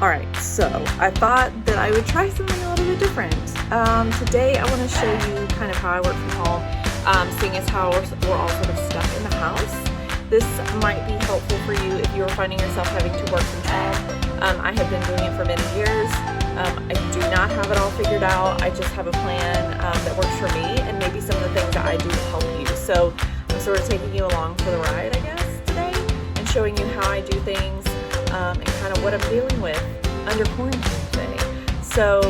All right, so I thought that I would try something a little bit different. Today I want to show you kind of how I work from home, seeing as how we're all sort of stuck in the house. This might be helpful for you if you are finding yourself having to work from home. I have been doing it for many years. I do not have it all figured out. I just have a plan that works for me, and maybe some of the things that I do to help you. So I'm sort of taking you along for the ride, I guess, today, and showing you how I do things and kind of what I'm dealing with under quarantine today. So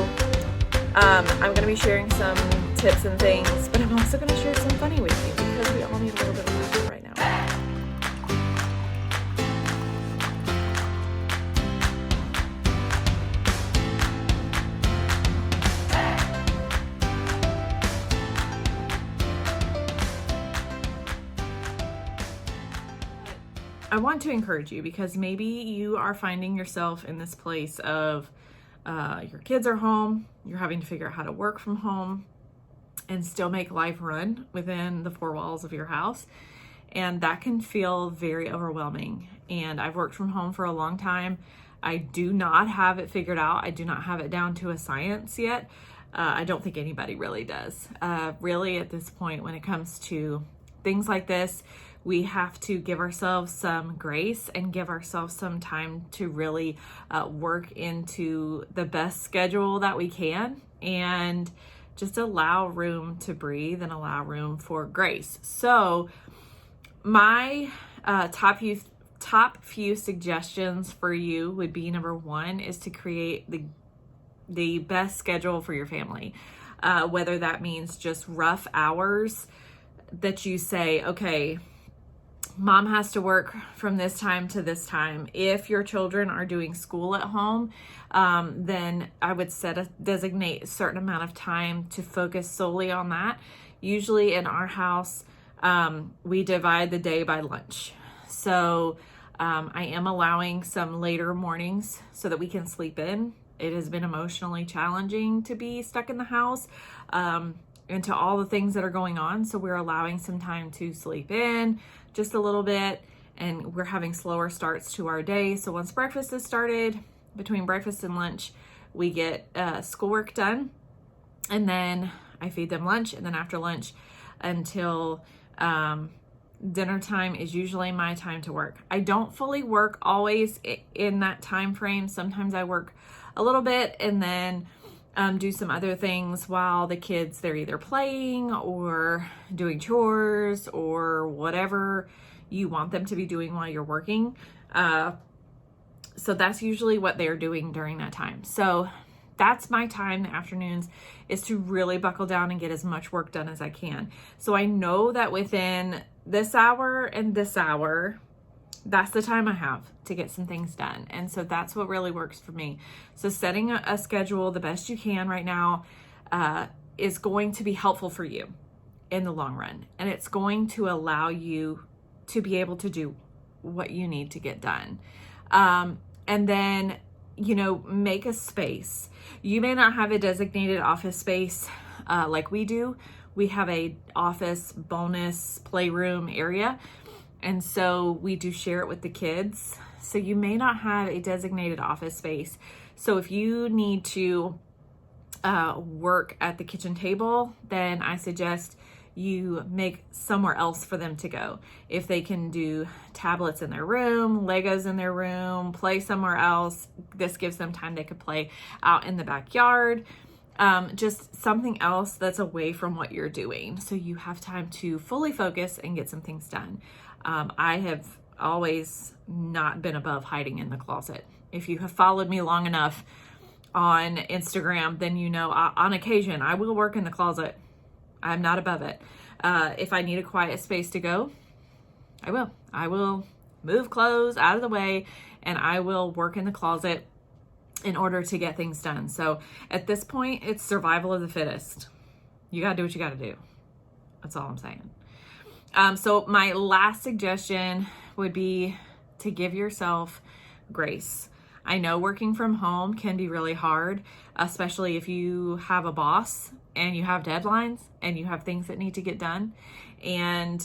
I'm going to be sharing some tips and things, but I'm also going to share some funny with you because we all need a little bit of laughter right now. I want to encourage you because maybe you are finding yourself in this place of your kids are home, you're having to figure out how to work from home and still make life run within the four walls of your house. And that can feel very overwhelming. And I've worked from home for a long time. I do not have it figured out. I do not have it down to a science yet. I don't think anybody really does. Really, at this point, when it comes to things like this, we have to give ourselves some grace and give ourselves some time to really work into the best schedule that we can and just allow room to breathe and allow room for grace. So my top few suggestions for you would be, number one is to create the best schedule for your family, whether that means just rough hours that you say, okay, mom has to work from this time to this time. If your children are doing school at home, then I would designate a certain amount of time to focus solely on that. Usually in our house, we divide the day by lunch. So I am allowing some later mornings so that we can sleep in. It has been emotionally challenging to be stuck in the house and to all the things that are going on. So we're allowing some time to sleep in just a little bit, and we're having slower starts to our day. So once breakfast is started, between breakfast and lunch, we get schoolwork done, and then I feed them lunch, and then after lunch until dinner time is usually my time to work. I don't fully work always in that time frame. Sometimes I work a little bit and then do some other things while the kids, they're either playing or doing chores or whatever you want them to be doing while you're working. So that's usually what they're doing during that time. So that's my time, the afternoons, is to really buckle down and get as much work done as I can. So I know that within this hour and this hour, that's the time I have to get some things done. And so that's what really works for me. So setting a schedule the best you can right now is going to be helpful for you in the long run. And it's going to allow you to be able to do what you need to get done. And then, make a space. You may not have a designated office space like we do. We have a office bonus playroom area. And so we do share it with the kids. So you may not have a designated office space. So if you need to work at the kitchen table, then I suggest you make somewhere else for them to go. If they can do tablets in their room, Legos in their room, play somewhere else, this gives them time they could play out in the backyard. Just something else that's away from what you're doing. So you have time to fully focus and get some things done. I have always not been above hiding in the closet. If you have followed me long enough on Instagram, then on occasion I will work in the closet. I'm not above it. If I need a quiet space to go, I will. I will move clothes out of the way and I will work in the closet in order to get things done. So at this point, it's survival of the fittest. You gotta do what you gotta do. That's all I'm saying. So my last suggestion would be to give yourself grace. I know working from home can be really hard, especially if you have a boss and you have deadlines and you have things that need to get done. And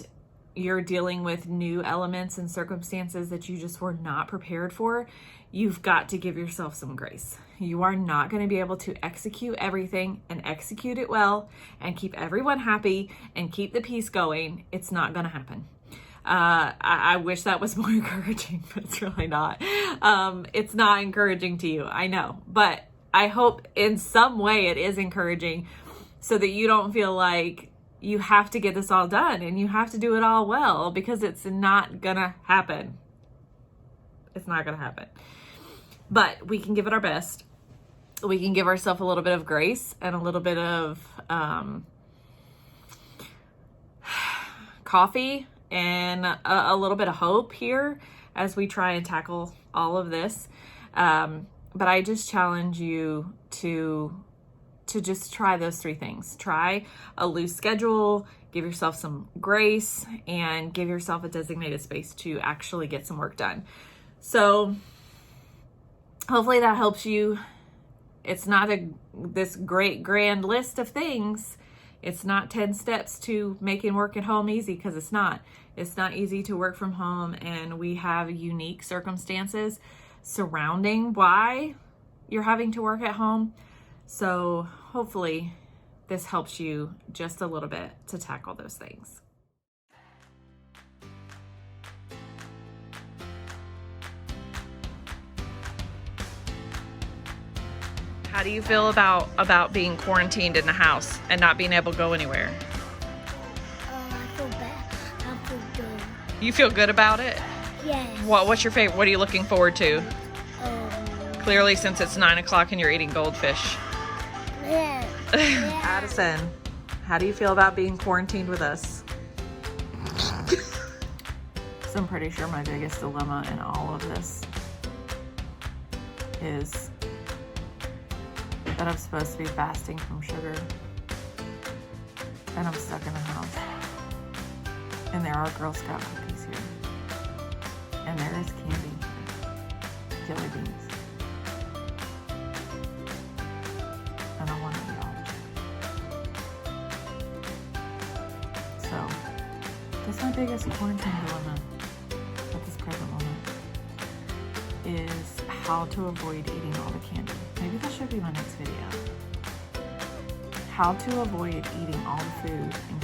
you're dealing with new elements and circumstances that you just were not prepared for, you've got to give yourself some grace. You are not going to be able to execute everything and execute it well and keep everyone happy and keep the peace going. It's not going to happen. I wish that was more encouraging, but it's really not. It's not encouraging to you, I know, but I hope in some way it is encouraging so that you don't feel like you have to get this all done and you have to do it all well, because it's not gonna happen. It's not gonna happen. But we can give it our best. We can give ourselves a little bit of grace and a little bit of coffee and a little bit of hope here as we try and tackle all of this. But I just challenge you to just try those three things. Try a loose schedule, give yourself some grace, and give yourself a designated space to actually get some work done. So hopefully that helps you. It's not this great grand list of things. It's not 10 steps to making work at home easy, because it's not. It's not easy to work from home, and we have unique circumstances surrounding why you're having to work at home. So hopefully this helps you just a little bit to tackle those things. How do you feel about being quarantined in the house and not being able to go anywhere? I feel bad. I feel good. You feel good about it? Yes. What's your favorite? What are you looking forward to? Clearly, since it's 9 o'clock and you're eating goldfish. Yeah. Addison, how do you feel about being quarantined with us? So I'm pretty sure my biggest dilemma in all of this is that I'm supposed to be fasting from sugar, and I'm stuck in the house, and there are Girl Scout cookies here, and there is candy, jelly beans, and I want to eat all of it. So that's my biggest quarantine dilemma at this present moment, is how to avoid eating all the candy. Maybe that should be my next video. How to avoid eating all the food and